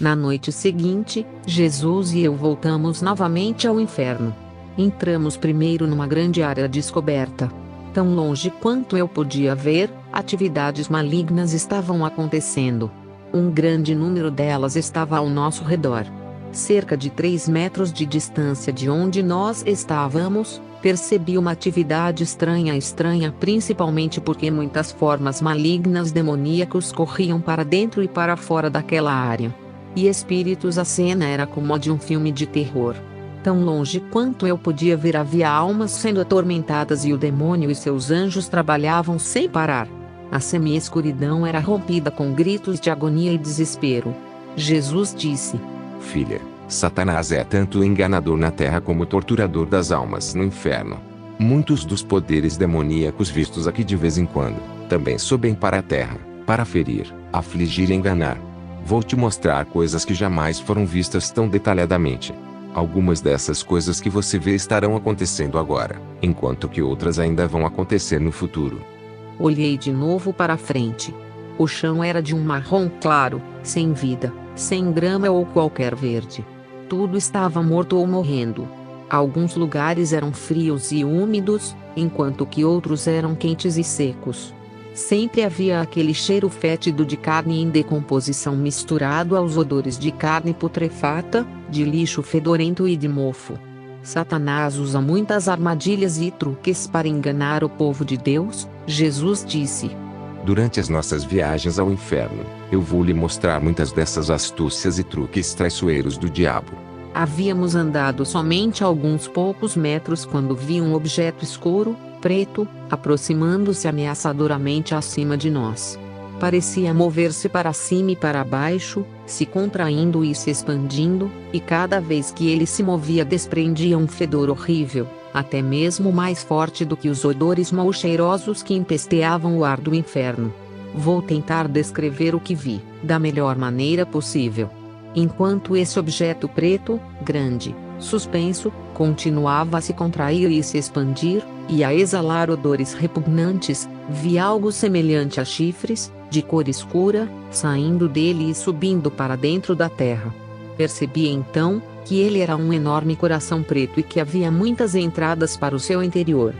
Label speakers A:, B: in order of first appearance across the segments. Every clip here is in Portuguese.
A: Na noite seguinte, Jesus e eu voltamos novamente ao inferno. Entramos primeiro numa grande área descoberta. Tão longe quanto eu podia ver, atividades malignas estavam acontecendo. Um grande número delas estava ao nosso redor. Cerca de 3 metros de distância de onde nós estávamos, percebi uma atividade estranha principalmente porque muitas formas malignas demoníacos corriam para dentro e para fora daquela área. E espíritos, a cena era como a de um filme de terror. Tão longe quanto eu podia ver havia almas sendo atormentadas e o demônio e seus anjos trabalhavam sem parar. A semi-escuridão era rompida com gritos de agonia e desespero. Jesus disse:
B: Filha, Satanás é tanto enganador na terra como torturador das almas no inferno. Muitos dos poderes demoníacos vistos aqui de vez em quando, também sobem para a terra, para ferir, afligir e enganar. Vou te mostrar coisas que jamais foram vistas tão detalhadamente. Algumas dessas coisas que você vê estarão acontecendo agora, enquanto que outras ainda vão acontecer no futuro.
A: Olhei de novo para a frente. O chão era de um marrom claro, sem vida, sem grama ou qualquer verde. Tudo estava morto ou morrendo. Alguns lugares eram frios e úmidos, enquanto que outros eram quentes e secos. Sempre havia aquele cheiro fétido de carne em decomposição misturado aos odores de carne putrefata, de lixo fedorento e de mofo. Satanás usa muitas armadilhas e truques para enganar o povo de Deus, Jesus disse.
B: Durante as nossas viagens ao inferno, eu vou lhe mostrar muitas dessas astúcias e truques traiçoeiros do diabo.
A: Havíamos andado somente alguns poucos metros quando vi um objeto escuro, preto, aproximando-se ameaçadoramente acima de nós. Parecia mover-se para cima e para baixo, se contraindo e se expandindo, e cada vez que ele se movia desprendia um fedor horrível, até mesmo mais forte do que os odores mal-cheirosos que empesteavam o ar do inferno. Vou tentar descrever o que vi, da melhor maneira possível. Enquanto esse objeto preto, grande, suspenso, continuava a se contrair e se expandir, e a exalar odores repugnantes, vi algo semelhante a chifres, de cor escura, saindo dele e subindo para dentro da terra. Percebi então, que ele era um enorme coração preto e que havia muitas entradas para o seu interior.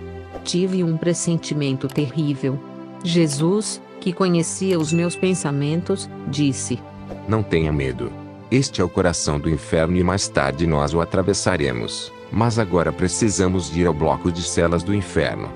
A: Tive um pressentimento terrível. Jesus, que conhecia os meus pensamentos, disse:
B: Não tenha medo. Este é o coração do inferno e mais tarde nós o atravessaremos. Mas agora precisamos ir ao bloco de celas do inferno.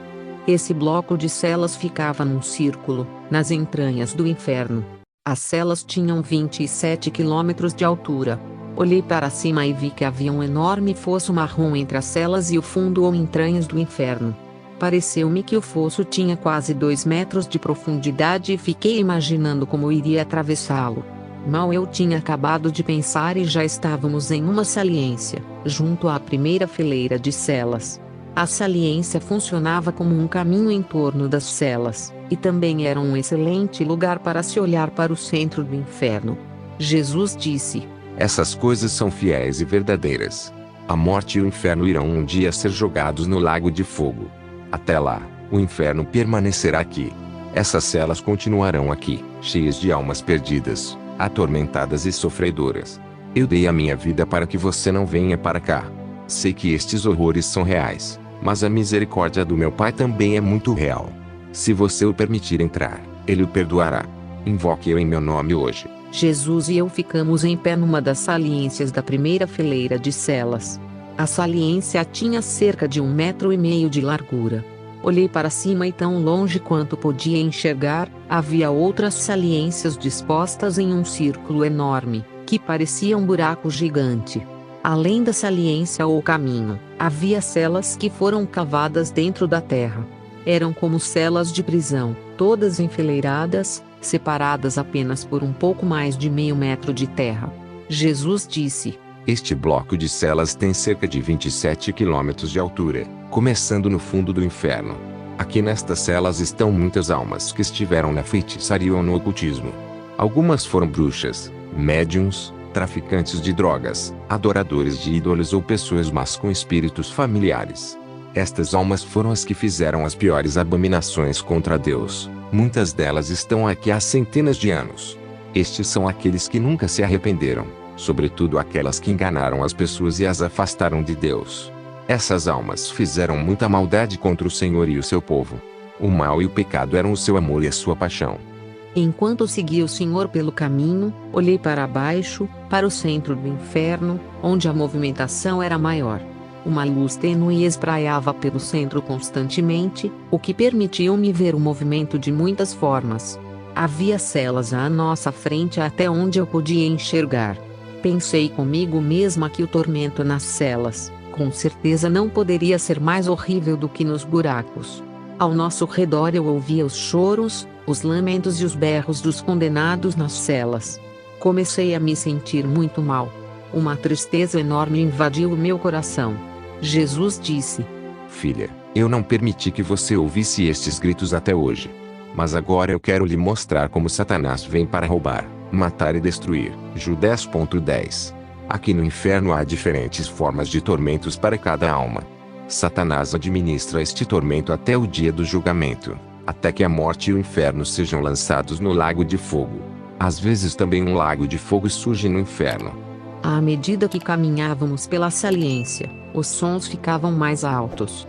A: Esse bloco de celas ficava num círculo, nas entranhas do inferno. As celas tinham 27 quilômetros de altura. Olhei para cima e vi que havia um enorme fosso marrom entre as celas e o fundo ou entranhas do inferno. Pareceu-me que o fosso tinha quase 2 metros de profundidade e fiquei imaginando como iria atravessá-lo. Mal eu tinha acabado de pensar e já estávamos em uma saliência, junto à primeira fileira de celas. A saliência funcionava como um caminho em torno das celas, e também era um excelente lugar para se olhar para o centro do inferno. Jesus disse:
B: Essas coisas são fiéis e verdadeiras. A morte e o inferno irão um dia ser jogados no lago de fogo. Até lá, o inferno permanecerá aqui. Essas celas continuarão aqui, cheias de almas perdidas, atormentadas e sofredoras. Eu dei a minha vida para que você não venha para cá. Sei que estes horrores são reais, mas a misericórdia do meu Pai também é muito real. Se você o permitir entrar, Ele o perdoará. Invoque-o em meu nome hoje.
A: Jesus e eu ficamos em pé numa das saliências da primeira fileira de celas. A saliência tinha cerca de 1,5 metros de largura. Olhei para cima e tão longe quanto podia enxergar, havia outras saliências dispostas em um círculo enorme, que parecia um buraco gigante. Além da saliência ou caminho, havia celas que foram cavadas dentro da terra. Eram como celas de prisão, todas enfileiradas, separadas apenas por um pouco mais de meio metro de terra. Jesus disse:
B: Este bloco de celas tem cerca de 27 quilômetros de altura, começando no fundo do inferno. Aqui nestas celas estão muitas almas que estiveram na feitiçaria ou no ocultismo. Algumas foram bruxas, médiuns, traficantes de drogas, adoradores de ídolos ou pessoas más com espíritos familiares. Estas almas foram as que fizeram as piores abominações contra Deus. Muitas delas estão aqui há centenas de anos. Estes são aqueles que nunca se arrependeram, sobretudo aquelas que enganaram as pessoas e as afastaram de Deus. Essas almas fizeram muita maldade contra o Senhor e o seu povo. O mal e o pecado eram o seu amor e a sua paixão.
A: Enquanto seguia o Senhor pelo caminho, olhei para baixo, para o centro do inferno, onde a movimentação era maior. Uma luz tênue espraiava pelo centro constantemente, o que permitiu-me ver o movimento de muitas formas. Havia celas à nossa frente até onde eu podia enxergar. Pensei comigo mesma que o tormento nas celas, com certeza não poderia ser mais horrível do que nos buracos. Ao nosso redor eu ouvia os choros, os lamentos e os berros dos condenados nas celas. Comecei a me sentir muito mal. Uma tristeza enorme invadiu o meu coração. Jesus disse:
B: Filha, eu não permiti que você ouvisse estes gritos até hoje. Mas agora eu quero lhe mostrar como Satanás vem para roubar, matar e destruir. Ju 10.10. Aqui no inferno há diferentes formas de tormentos para cada alma. Satanás administra este tormento até o dia do julgamento, até que a morte e o inferno sejam lançados no lago de fogo. Às vezes também um lago de fogo surge no inferno.
A: À medida que caminhávamos pela saliência, os sons ficavam mais altos.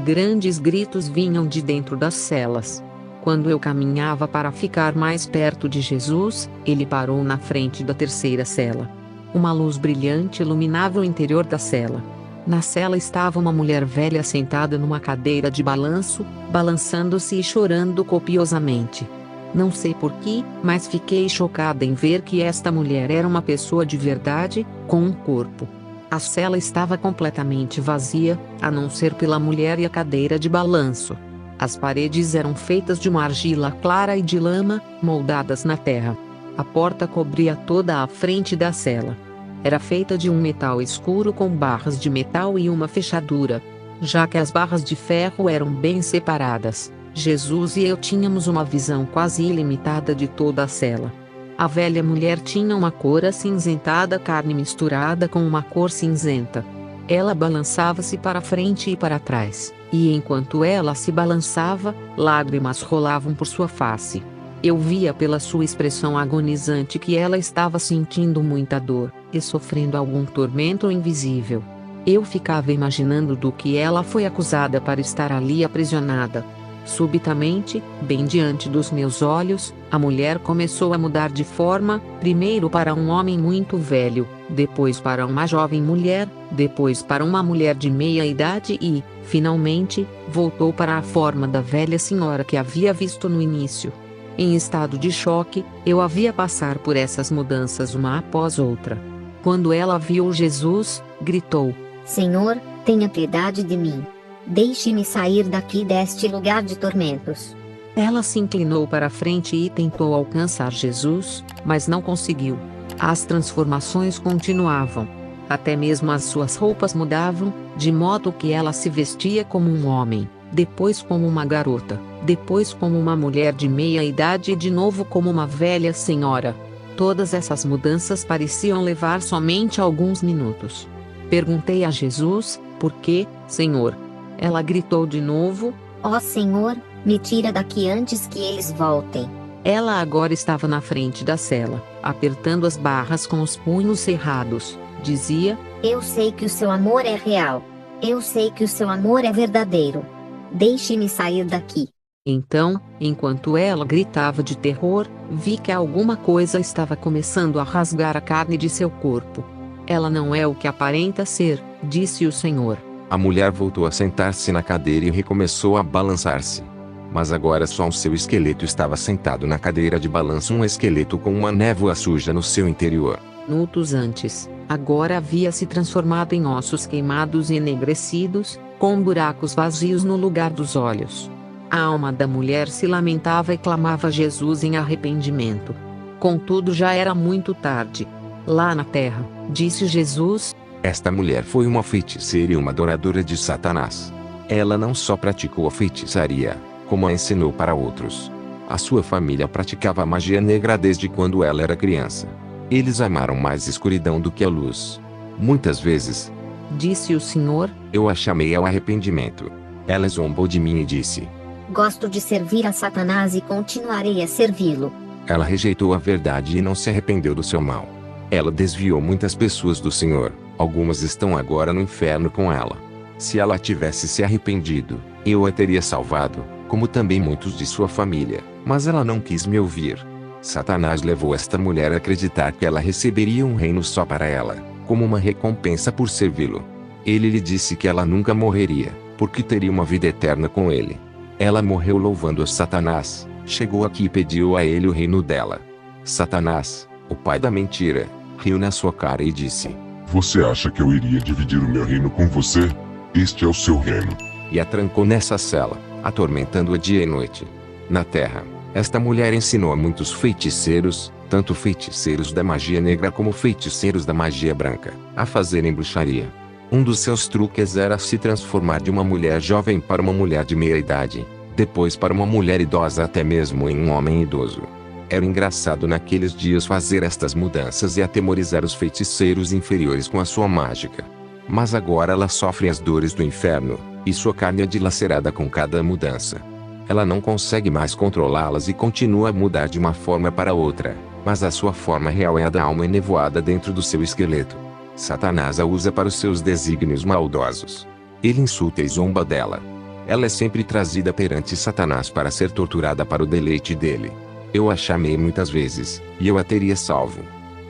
A: Grandes gritos vinham de dentro das celas. Quando eu caminhava para ficar mais perto de Jesus, ele parou na frente da terceira cela. Uma luz brilhante iluminava o interior da cela. Na cela estava uma mulher velha sentada numa cadeira de balanço, balançando-se e chorando copiosamente. Não sei porquê, mas fiquei chocada em ver que esta mulher era uma pessoa de verdade, com um corpo. A cela estava completamente vazia, a não ser pela mulher e a cadeira de balanço. As paredes eram feitas de uma argila clara e de lama, moldadas na terra. A porta cobria toda a frente da cela. Era feita de um metal escuro com barras de metal e uma fechadura. Já que as barras de ferro eram bem separadas, Jesus e eu tínhamos uma visão quase ilimitada de toda a cela. A velha mulher tinha uma cor acinzentada, carne misturada com uma cor cinzenta. Ela balançava-se para frente e para trás, e enquanto ela se balançava, lágrimas rolavam por sua face. Eu via pela sua expressão agonizante que ela estava sentindo muita dor, e sofrendo algum tormento invisível. Eu ficava imaginando do que ela foi acusada para estar ali aprisionada. Subitamente, bem diante dos meus olhos, a mulher começou a mudar de forma, primeiro para um homem muito velho, depois para uma jovem mulher, depois para uma mulher de meia idade e, finalmente, voltou para a forma da velha senhora que havia visto no início. Em estado de choque, eu a via passar por essas mudanças uma após outra. Quando ela viu Jesus, gritou:
C: Senhor, tenha piedade de mim. Deixe-me sair daqui deste lugar de tormentos.
A: Ela se inclinou para a frente e tentou alcançar Jesus, mas não conseguiu. As transformações continuavam. Até mesmo as suas roupas mudavam, de modo que ela se vestia como um homem, depois como uma garota, depois como uma mulher de meia idade e de novo como uma velha senhora. Todas essas mudanças pareciam levar somente alguns minutos. Perguntei a Jesus: por quê, Senhor? Ela gritou de novo:
C: Ó Senhor, me tira daqui antes que eles voltem.
A: Ela agora estava na frente da cela, apertando as barras com os punhos cerrados. Dizia:
C: Eu sei que o seu amor é real. Eu sei que o seu amor é verdadeiro. Deixe-me sair daqui.
A: Então, enquanto ela gritava de terror, vi que alguma coisa estava começando a rasgar a carne de seu corpo. Ela não é o que aparenta ser, disse o Senhor.
B: A mulher voltou a sentar-se na cadeira e recomeçou a balançar-se. Mas agora só o seu esqueleto estava sentado na cadeira de balanço, um esqueleto com uma névoa suja no seu interior.
A: Minutos antes, agora havia se transformado em ossos queimados e enegrecidos, com buracos vazios no lugar dos olhos. A alma da mulher se lamentava e clamava a Jesus em arrependimento. Contudo, já era muito tarde. Lá na terra, disse Jesus:
B: Esta mulher foi uma feiticeira e uma adoradora de Satanás. Ela não só praticou a feitiçaria, como a ensinou para outros. A sua família praticava a magia negra desde quando ela era criança. Eles amaram mais escuridão do que a luz. Muitas vezes,
A: disse o Senhor,
B: eu a chamei ao arrependimento. Ela zombou de mim e disse:
C: Gosto de servir a Satanás e continuarei a servi-lo.
B: Ela rejeitou a verdade e não se arrependeu do seu mal. Ela desviou muitas pessoas do Senhor, algumas estão agora no inferno com ela. Se ela tivesse se arrependido, eu a teria salvado, como também muitos de sua família, mas ela não quis me ouvir. Satanás levou esta mulher a acreditar que ela receberia um reino só para ela, como uma recompensa por servi-lo. Ele lhe disse que ela nunca morreria, porque teria uma vida eterna com ele. Ela morreu louvando a Satanás, chegou aqui e pediu a ele o reino dela. Satanás, o pai da mentira, riu na sua cara e disse:
D: Você acha que eu iria dividir o meu reino com você? Este é o seu reino.
B: E a trancou nessa cela, atormentando-a dia e noite. Na terra, esta mulher ensinou a muitos feiticeiros, tanto feiticeiros da magia negra como feiticeiros da magia branca, a fazerem bruxaria. Um dos seus truques era se transformar de uma mulher jovem para uma mulher de meia idade, depois para uma mulher idosa, até mesmo em um homem idoso. Era engraçado naqueles dias fazer estas mudanças e atemorizar os feiticeiros inferiores com a sua mágica. Mas agora ela sofre as dores do inferno, e sua carne é dilacerada com cada mudança. Ela não consegue mais controlá-las e continua a mudar de uma forma para outra, mas a sua forma real é a da alma enevoada dentro do seu esqueleto. Satanás a usa para os seus desígnios maldosos. Ele insulta e zomba dela. Ela é sempre trazida perante Satanás para ser torturada para o deleite dele. Eu a chamei muitas vezes, e eu a teria salvo.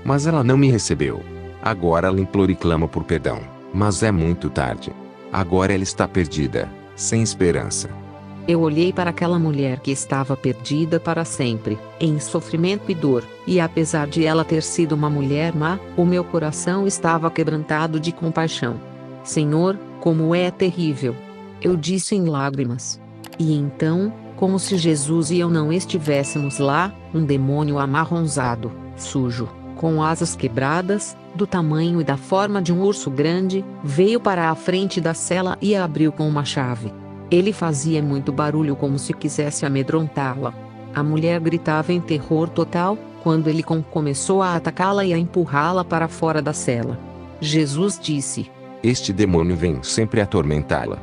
B: Mas ela não me recebeu. Agora ela implora e clama por perdão, mas é muito tarde. Agora ela está perdida, sem esperança.
A: Eu olhei para aquela mulher que estava perdida para sempre, em sofrimento e dor, e apesar de ela ter sido uma mulher má, o meu coração estava quebrantado de compaixão. Senhor, como é terrível! Eu disse em lágrimas. E então, como se Jesus e eu não estivéssemos lá, um demônio amarronzado, sujo, com asas quebradas, do tamanho e da forma de um urso grande, veio para a frente da cela e a abriu com uma chave. Ele fazia muito barulho como se quisesse amedrontá-la. A mulher gritava em terror total, quando ele começou a atacá-la e a empurrá-la para fora da cela. Jesus disse:
B: Este demônio vem sempre atormentá-la.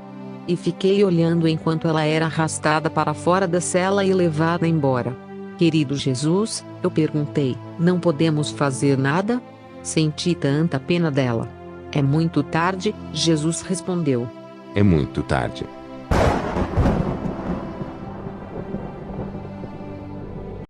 A: E fiquei olhando enquanto ela era arrastada para fora da cela e levada embora. Querido Jesus, eu perguntei, não podemos fazer nada? Senti tanta pena dela. É muito tarde, Jesus respondeu.
B: É muito tarde.